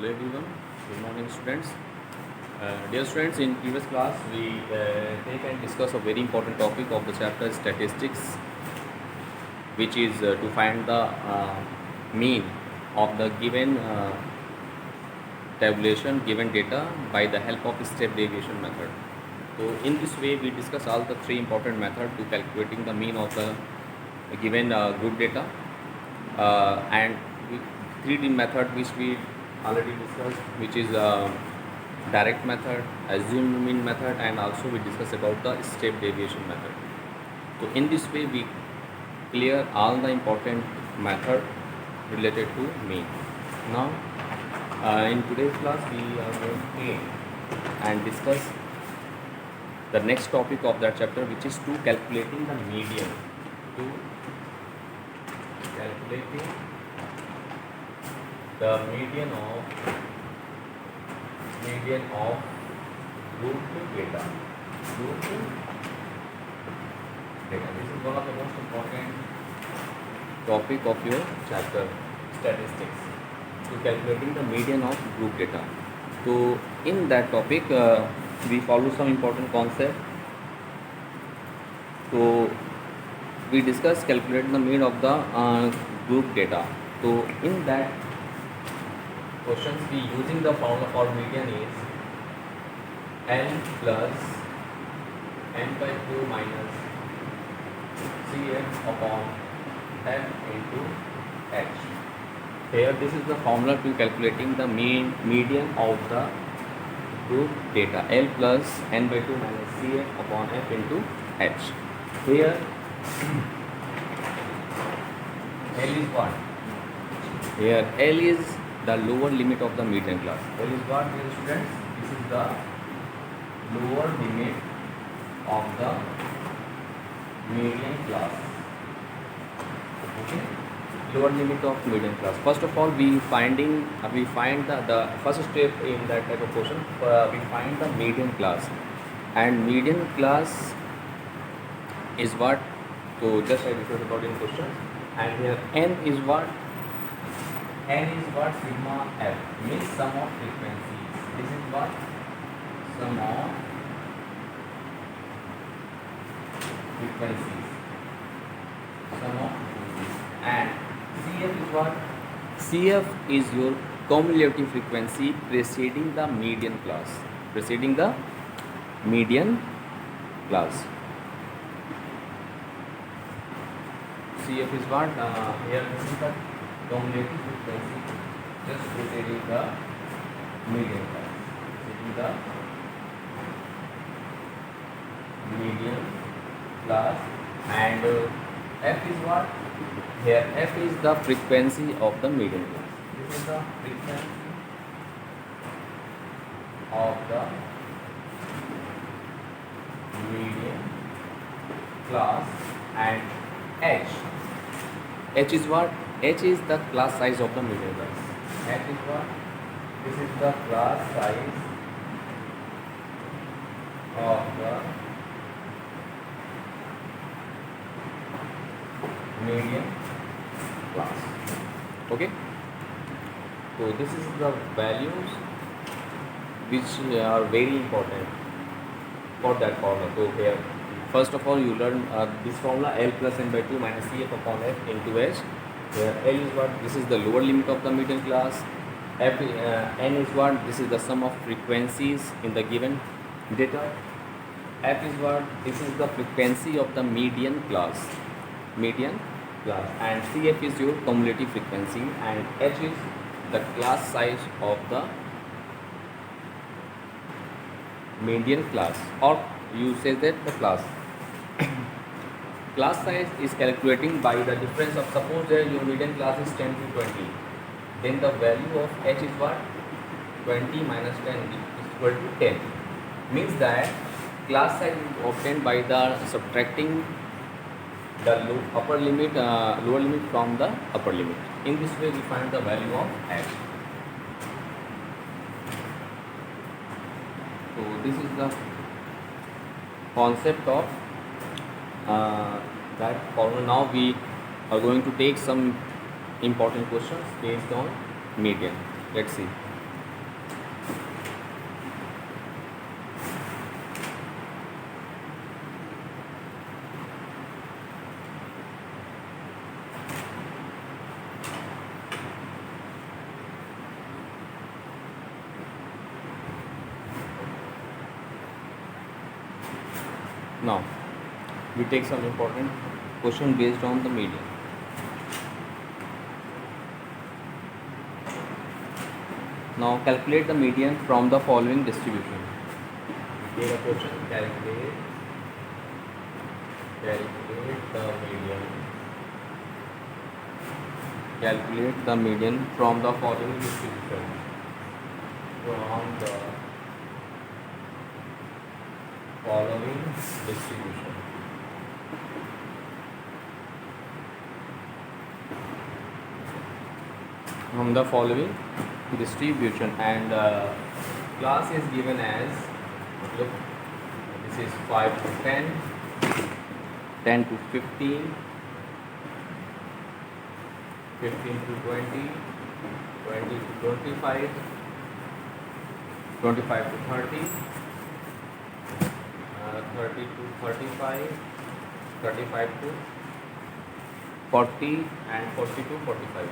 Hello everyone, good morning students. Dear students, in previous class we take and discuss a very important topic of the chapter statistics, which is to find the mean of the given tabulation, given data by the help of step deviation method. So in this way we discuss all the three important methods to calculating the mean of the given group data and 3D method which we already discussed, which is direct method, assumed mean method, and also we discuss about the step deviation method. So in this way we clear all the important method related to mean. Now in today's class we are going to and discuss the next topic of that chapter, which is to calculating the median. To calculating the median of grouped data. Grouped data. This is one of the most important topic of your chapter statistics. To calculating the median of group data. So in that topic we follow some important concept. So we discuss calculating the mean of the group data. So in that questions we using the formula for median is n plus n by 2 minus cf upon f into h. Here this is the formula to calculating the median of the group data, L plus n by 2 minus cf upon f into h. Here L is what? Here L is the lower limit of the median class. L is what, dear students? This is the lower limit of the median class. Okay, lower limit of median class. First of all, we find the first step in that type of question. We find the median class, and median class is what? So just I discussed about in questions, and here n is what? N is what? Sigma f, means sum of frequencies. This is what? Sum of frequencies. Sum of frequencies. And CF is what? CF is your cumulative frequency preceding the median class. Preceding the median class. CF is what? Here this is the cumulative frequency just preceding the median class. Preceding the median class. And F is what? Here F is the frequency of the median class. This is the frequency of the median class. And H is what? H is the class size of the median class. H is what? This is the class size of the median class. Okay. So this is the values which are very important for that formula. So here, first of all, you learn this formula, L plus n by 2 minus cf upon f into h. Where L is what? This is the lower limit of the median class. F, n is what? This is the sum of frequencies in the given data. F is what? This is the frequency of the median class. Median class. And cf is your cumulative frequency. And h is the class size of the median class, or you say that the class. Class size is calculating by the difference of, suppose that your median class is 10 to 20, then the value of h is what? 20 minus 10 is equal to 10. Means that class size is obtained by the subtracting the lower limit from the upper limit. In this way we find the value of h. So this is the concept of that formula. Now we are going to take some important questions based on median. Let's see. Now we take some important question based on the median. Now calculate the median from the following distribution. We take a question, calculate the median. Calculate the median from the following distribution. From the following distribution. From the following distribution, and class is given as, look, this is 5 to 10, 10 to 15, 15 to 20, 20 to 25, 25 to 30, 30 to 35, 35 to 40, and 40 to 45.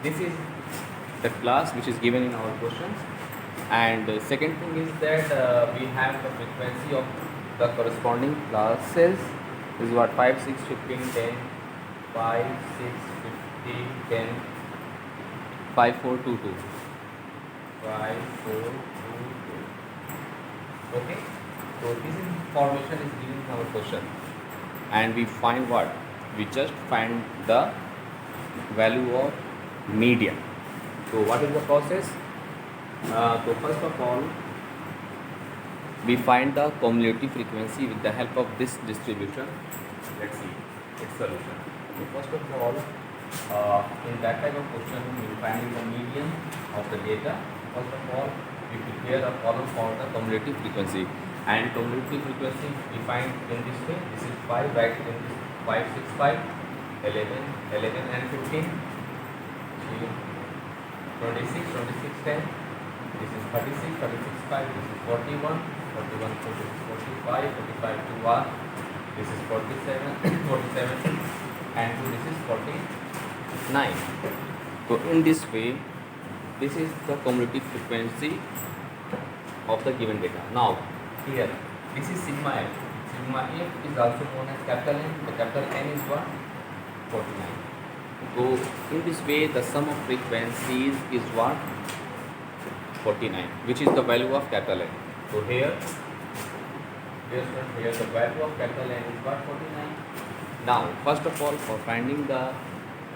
This is the class which is given in our questions. And the second thing is that we have the frequency of the corresponding classes is what, 5, 6, 15, 10, 5, 6, 15, 10, 5, 4, 2, 2, 5, 4, 2, 2. Okay, so this information is given in our question, and we find what? We just find the value of median. So what is the process? So first of all, we find the cumulative frequency with the help of this distribution. Let's see its solution. So first of all, in that type of question, we find the median of the data. First of all, we prepare a column for the cumulative frequency, and cumulative frequency we find in this way. This is 5, right? In this 5, 6, 5, 11, 11 and 15. 26, 26, 10. This is 36, 36, 5. This is 41, 41, 45, 45 to 1. This is 47, 47, and 2. This is 49. So in this way, this is the cumulative frequency of the given data. Now here, this is sigma f. Sigma f is also known as capital N. The capital N is what? 49. So in this way, the sum of frequencies is what? 49, which is the value of capital N. So here the value of capital N is what? 49. Now, first of all, for finding the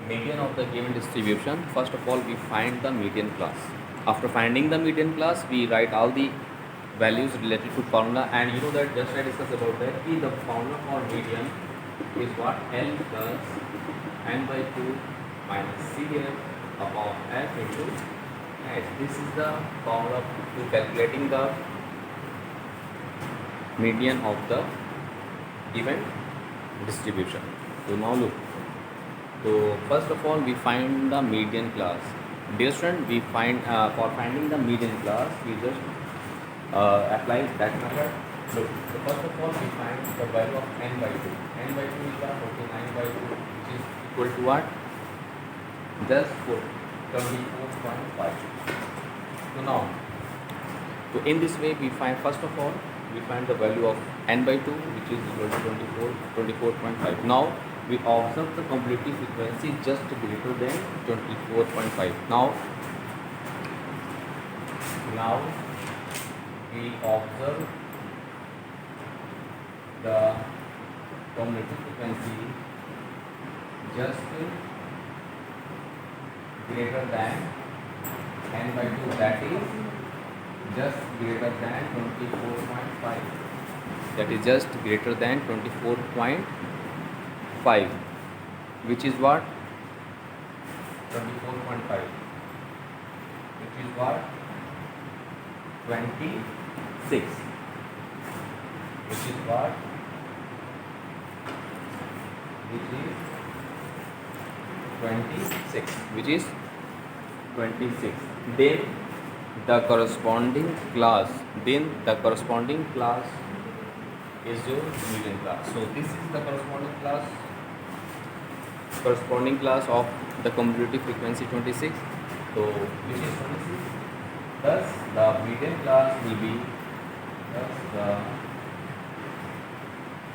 median of the given distribution, first of all we find the median class. After finding the median class, we write all the values related to formula, and you know that just I discussed about that. The formula for median is what? L plus n by 2 minus Cf upon f into h. This is the formula to calculating the median of the given distribution. So now look. So first of all, we find the median class. Dear student, we find for finding the median class, we just apply that method. Look. So first of all, we find the value of n by 2. N by 2 is what? 49 by 2, which is equal to what? Just 24.5. So now, so in this way, we find, first of all, we find the value of n by 2, which is equal to 24.5. Now we observe the cumulative frequency just greater than 24.5. Now we observe the cumulative frequency just greater than n by 2, that is just greater than 24.5. That is just greater than 24.5, which is what? 24.5, which is what? 26, which is what? Which is 26, which is 26. Then the corresponding class is your median class. So this is the corresponding class of the cumulative frequency 26. So which is 26. Thus the median class will be, thus the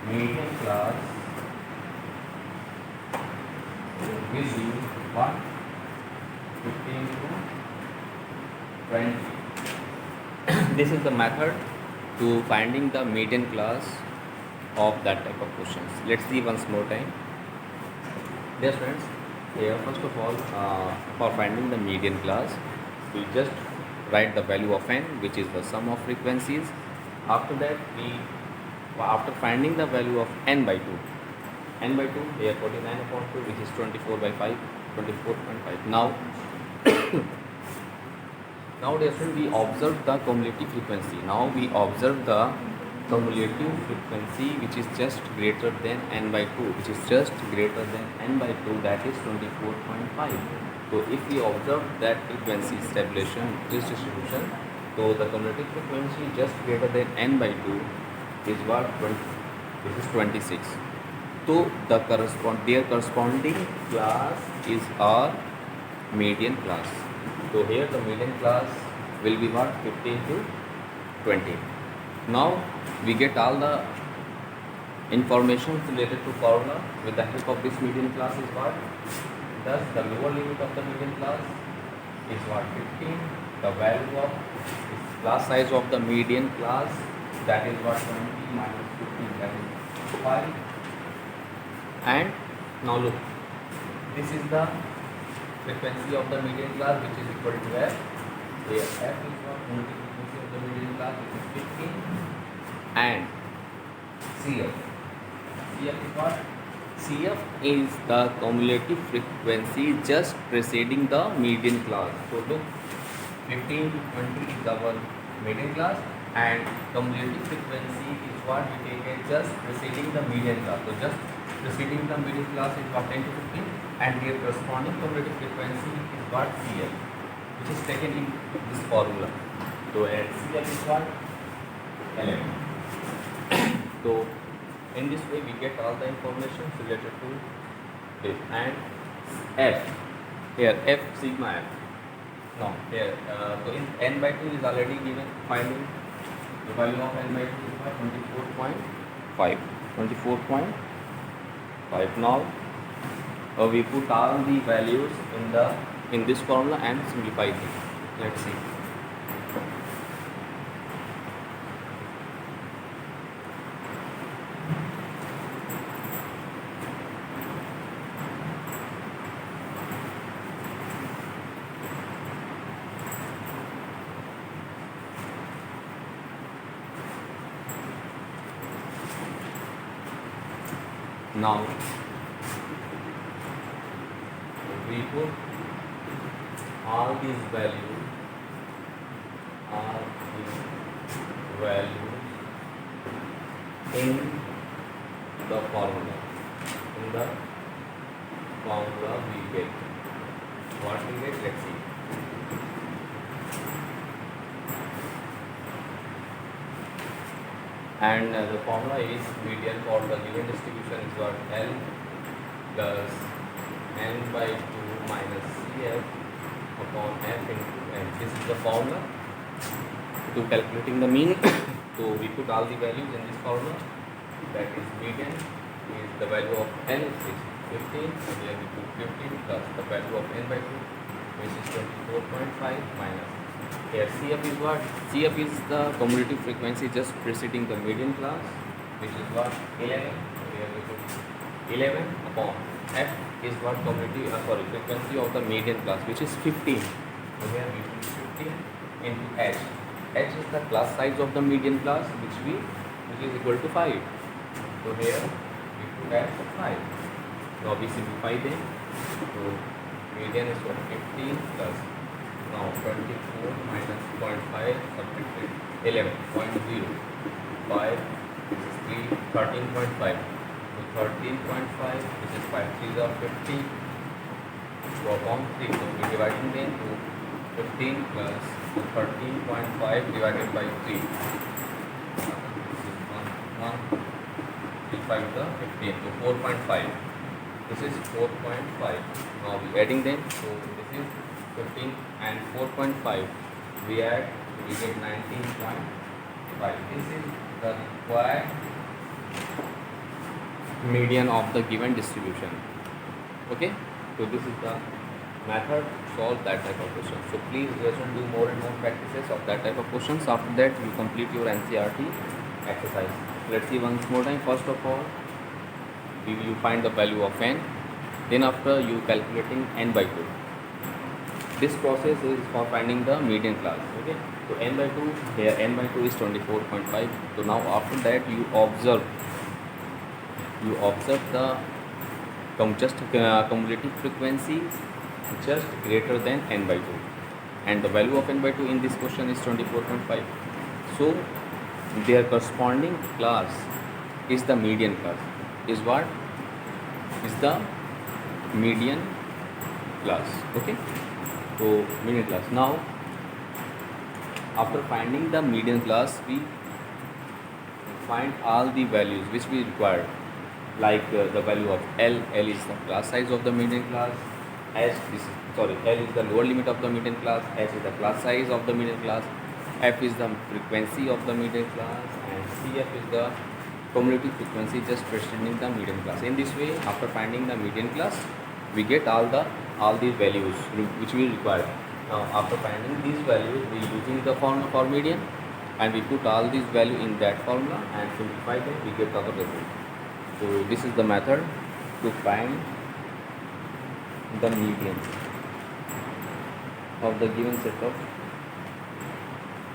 median class will be what? 15 to 20. This is the method to finding the median class of that type of questions. Let's see once more time. Dear friends, here first of all, for finding the median class, we just write the value of n, which is the sum of frequencies. After that, after finding the value of n by 2, here 49 upon 2, which is 24 by 5, 24.5. Now dear friend, we observe the cumulative frequency. Now we observe the cumulative frequency, which is just greater than n by 2, which is just greater than n by 2, that is 24.5. So if we observe that frequency tabulation, this distribution, so the cumulative frequency just greater than n by 2 is what? This is 26. So their corresponding class is our median class. So here the median class will be what? 15 to 20. Now we get all the information related to formula. With the help of this median class is what? Thus the lower limit of the median class is what? 15. The value of class size of the median class, that is what? 20 minus 15, that is 5. And now look, this is the frequency of the median class, which is equal to f. Here f is what? Cumulative frequency of the median class, which is 15. And CF. CF is what? CF is the cumulative frequency just preceding the median class. So look, 15 to 20 is our median class, and cumulative frequency is what we take as just preceding the median class. So just preceding the median class is what? 10 to 15, and their corresponding cumulative frequency is what? CF, which is taken in this formula. So and CF is what? 11. So in this way we get all the information related to this. And f, here f sigma f. Now here so in n by 2 is already given. Finding the value of n by 2 is what? 24.5. 24.5. Now we put all the values in this formula and simplify it. Let's see. Now we put all these values in the formula. In the formula we get what we get. Let's see. And the formula is median for the given distribution is what? L plus n by 2 minus CF upon f into n. This is the formula to calculating the mean. So we put all the values in this formula. That is median is the value of n is 15, and here we put 15 plus the value of n by 2, which is 24.5 minus. Here CF is what? CF is the cumulative frequency just preceding the median class, which is what? 11. Here we put 11 upon f is what? Frequency of the median class, which is 15. So here we put 15 into h. H is the class size of the median class, which is equal to 5. So here we put as 5. Now we simplify them. So median is what? 15 plus now 24 minus 0.5 subtracted 11.0 5, which is 13.5. So 13.5, which is 5 3s are 15. So upon 3, so we are dividing them to 15 plus 13.5 divided by 3. This is 1, 3, 5 the 15. So 4.5. This is 4.5. Now we adding them. So this is 15 and 4.5. We add, we get 19.5. This is the required median of the given distribution. Okay, so this is the method to solve that type of question. So please listen, do more and more practices of that type of questions. After that you complete your NCRT exercise. Let's see once more time. First of all, you find the value of n, then after you calculating n by 2. This process is for finding the median class. Okay, so n by 2, here n by 2 is 24.5. so now after that you observe the cumulative frequency just greater than n by 2, and the value of n by 2 in this question is 24.5. so their corresponding class is the median class. Is what is the median class? Okay, so median class. Now after finding the median class, we find all the values which we require, like the value of L. L is the class size of the median class. L is the lower limit of the median class. H is the class size of the median class. F is the frequency of the median class, and CF is the cumulative frequency just preceding the median class. In this way, after finding the median class, we get all these values which we require. Now after finding these values, we using the formula for median, and we put all these value in that formula and simplify them, we get our result. So this is the method to find the median of the given set of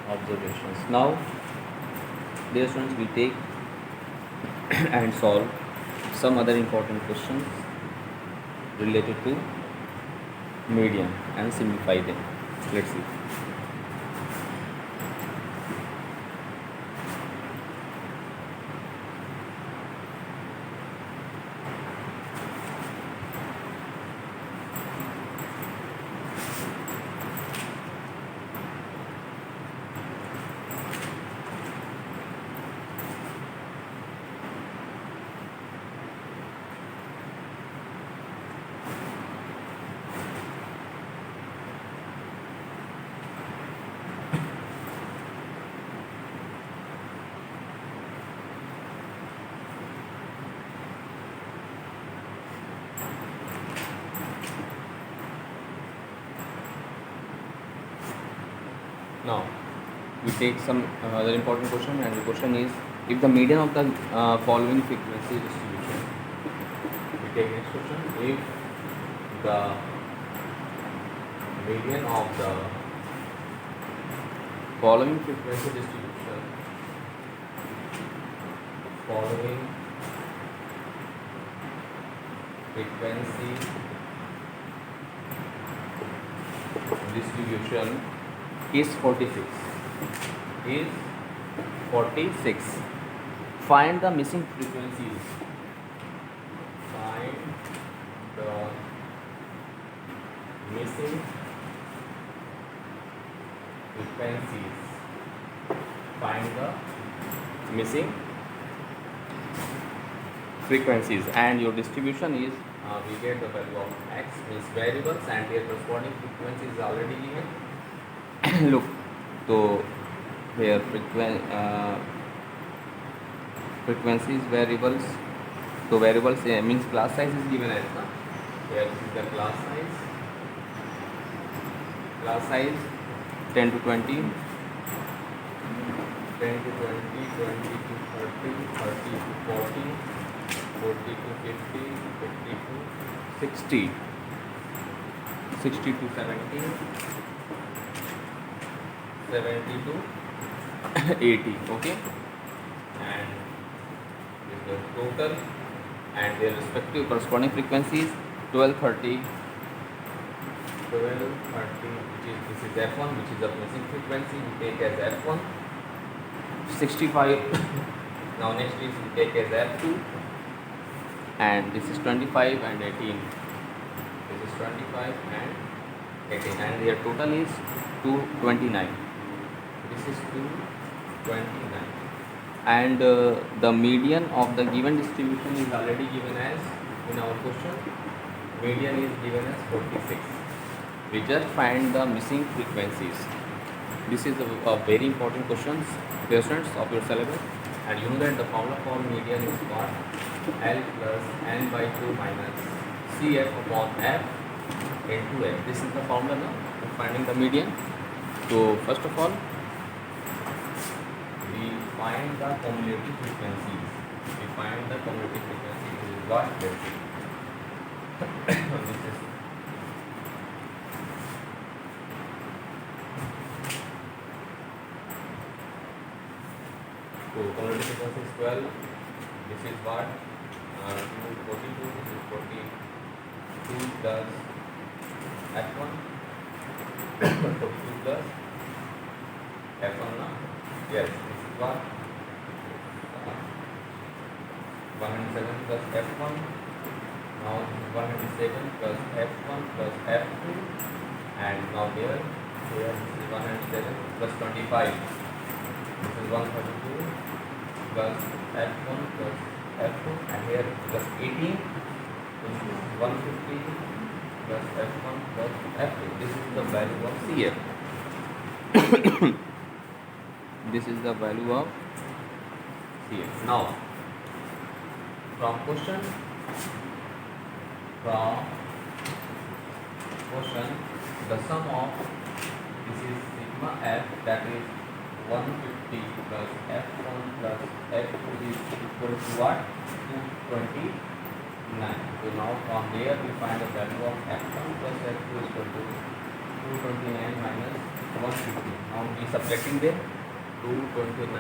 observations. Now, dear students, we take and solve some other important questions related to median and simplify them. Let's see. Now, we take some other important question, and the question is, if the median of the following frequency distribution. We take next question. If the median of the following frequency distribution, following frequency distribution is 46. Find the missing frequencies. Find the missing frequencies. Find the missing frequencies, and your distribution is we get the value of x, means variables, and their corresponding frequency is already given. Look, so here frequencies variables. So variables means class size is given as here this is the class size. Class size 10 to 20, 10 to 20, 20 to 30, 30 to 40, 40 to 50, 50 to 60, 60 to 70, 70 to 80. Okay, and this is the total, and their respective corresponding frequencies 12, 30, 12, 30, this is F1, which is the missing frequency, we take as F1. 65. Now next is we take as F2, and this is 25 and 18. This is 25 and 18, and their total is 229. This is 229, and the median of the given distribution is already given as, in our question, median is given as 46. We just find the missing frequencies. This is a very important questions of your syllabus. And you know that the formula for median is what? L plus n by 2 minus Cf upon f into f. This is the formula now for finding the median. So first of all, we find the cumulative frequencies. We find the cumulative frequency. This is what? Let's see. This is so cumulative frequency is 12. This is what? 42. This is 42 plus f1. 42 plus f1 now. Yes, this is what? 107 plus f1. Now this is 107 plus f1 plus f2. And now here this is 107 plus 25. This is 132 plus f1 plus f2. And here plus 18. This is 150 plus f1 plus f2. This is the value of Cf. This is the value of Cf. Now, from question, the sum of this is sigma f, that is 150 plus f1 plus f2 is equal to what? 229. So now from there we find the value of f1 plus f2 is equal to 229 minus 150. Now we subtracting them. 229,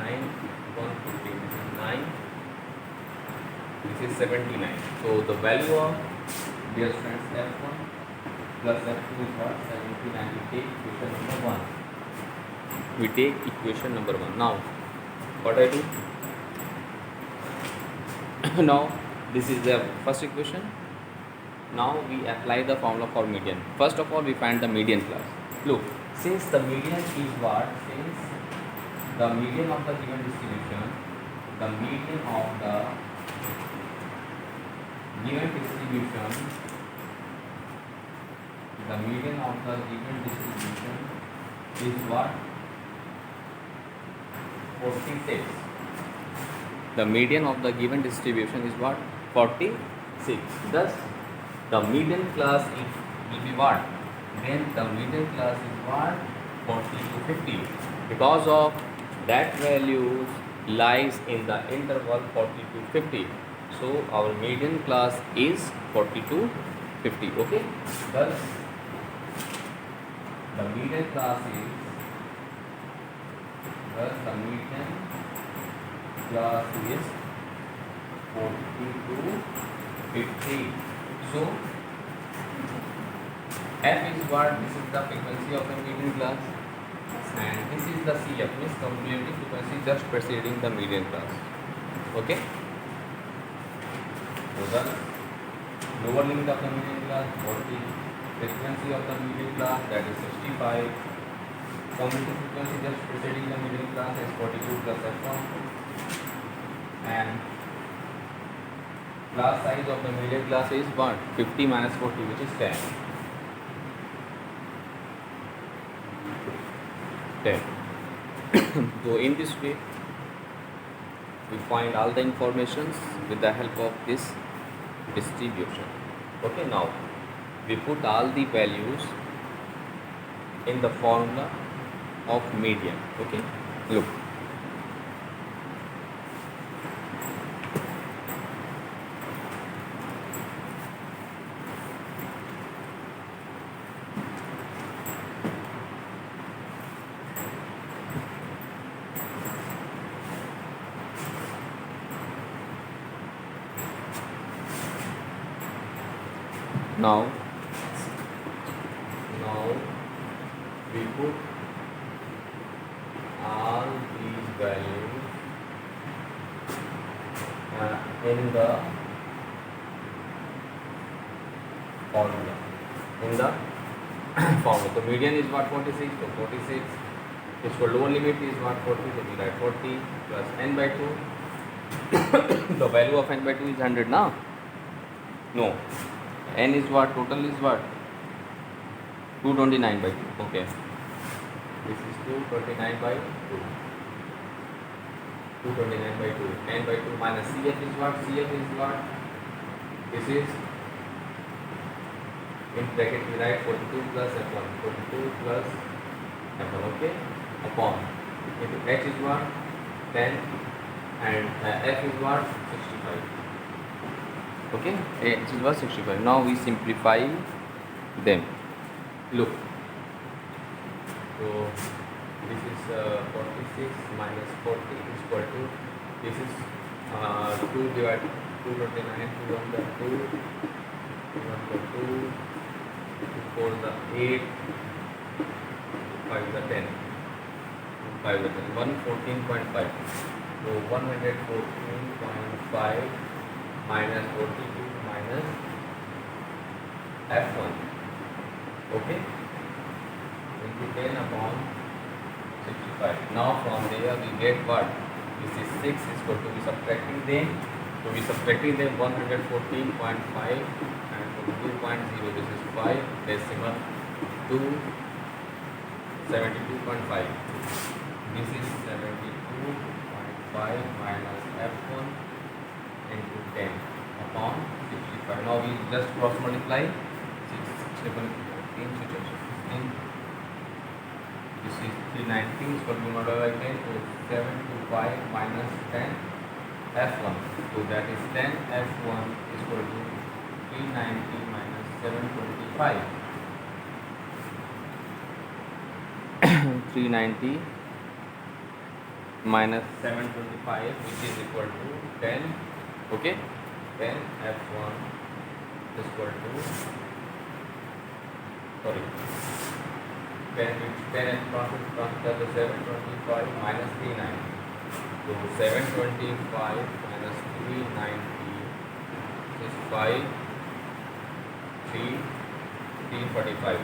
150, this is 9, this is 79. So the value of, dear friends, f1 plus f2 is what? 79. We take equation number 1. Now what I do? Now this is the first equation. Now we apply the formula for median. First of all, we find the median class. Look, since the median is what? Since the median of the given distribution, the median of the given distribution, the median of the given distribution is what? 46. The median of the given distribution is what? 46. Thus, the median class will be what? Then the median class is what? 40 to 50. Because of that value lies in the interval 40 to 50. So our median class is 40 to 50. Okay. Thus, the median class is the median class is 40 to 50. So f is what? This is the frequency of the median class, and this is the CF, means cumulative frequency just preceding the median class. Okay. So the lower limit of the median class 40, frequency of the median class, that is 65. Cumulative frequency just preceding the median class is 42 plus f1, and class size of the median class is what? 50 minus 40, which is 10. 10. So in this way we find all the informations with the help of this distribution. Okay, now we put all the values in the formula of median. Okay, look, now we put all these values in the formula. So median is what? 46. So 46 is for lower limit is what? 40. So we write 40 plus n by 2. The value of n by 2 is 100 now. No. N is what? Total is what? 229 by 2. Okay. This is 229 by 2. 229 by 2. N by 2 minus CF is what? CF is what? This is in bracket we write 42 plus F1. 42 plus F1. Okay. Upon. Into H is what? 10. And F is what? 65. Okay. H is what? 65. Now we simplify them. Look. So this is 46 minus 40 is equal to, this is 2 divided 229, 2 1 the 2, 2 1 the 2, 2 4 the 8, 5 the 10, 5 the 10, 114.5. So 114.5 minus 42 minus F1. Okay. 10 upon 65. Now from there we get what? This is 6 is equal to be subtracting them. So we subtracting them 114.5 and 2.0. This is 5 decimal 2 72.5. This is 72.5 minus F1 into 10 upon 65. Now we just cross multiply 6 7 15 16. This is 390 is equal to multiplied by 10, so 725 minus 10 F1. So that is 10 F1 is equal to 390 minus 725. 390 minus 725, which is equal to 10. Okay, 10 F1 is equal to, sorry, 10 is transfer to 725 minus 390. So 725 minus 390 is 5, 335.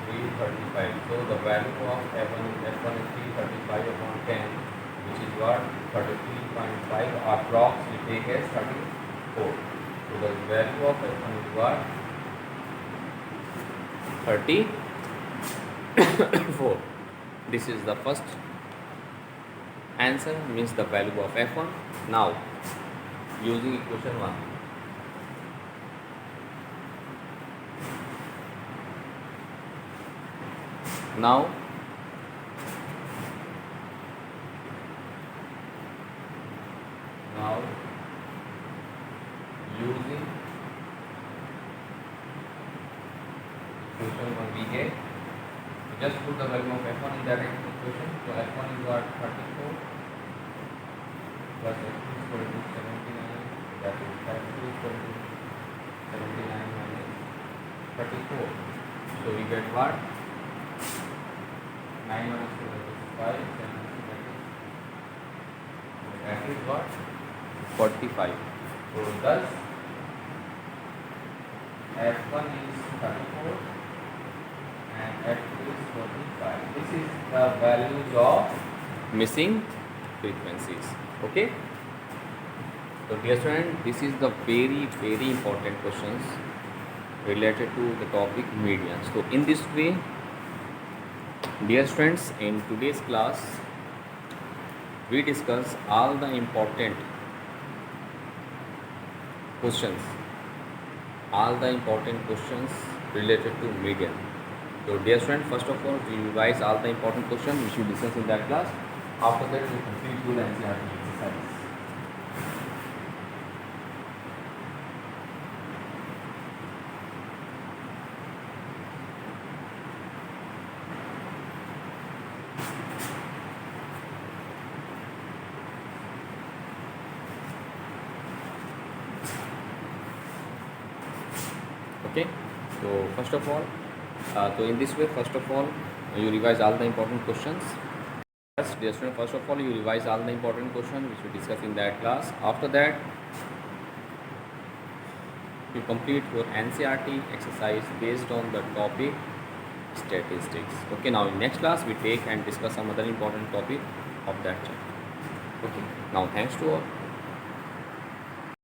335. So the value of F1 is 335 upon 10, which is what? 33.5. Approx we take as 34. So the value of F1 is what? 34. This is the first answer, means the value of F1. Now using equation 1, now using equation 1 we get, just put the value of F1 in that equation. So F1 is what? 34 plus F2 is equal to 79, that is F2 is equal to 79 minus 34. So we get what? 9 minus 2 that is 5, 7 minus 2 that is what? 45. So thus F1 is 34 and F2 is 45. This is the values of missing frequencies. Okay. So dear student, this is the very important questions related to the topic median. So in this way, dear students, in today's class we discuss all the important questions, related to median. So dear student, first of all we revise all the important questions which we discuss in that class. After that we complete full NCERT exercise. Okay, so first of all, so in this way, first of all, you revise all the important questions. Yes, dear student, first of all, you revise all the important questions which we discussed in that class. After that, you complete your NCERT exercise based on the topic statistics. Okay, now in next class, we take and discuss some other important topic of that chapter. Okay, now thanks to all.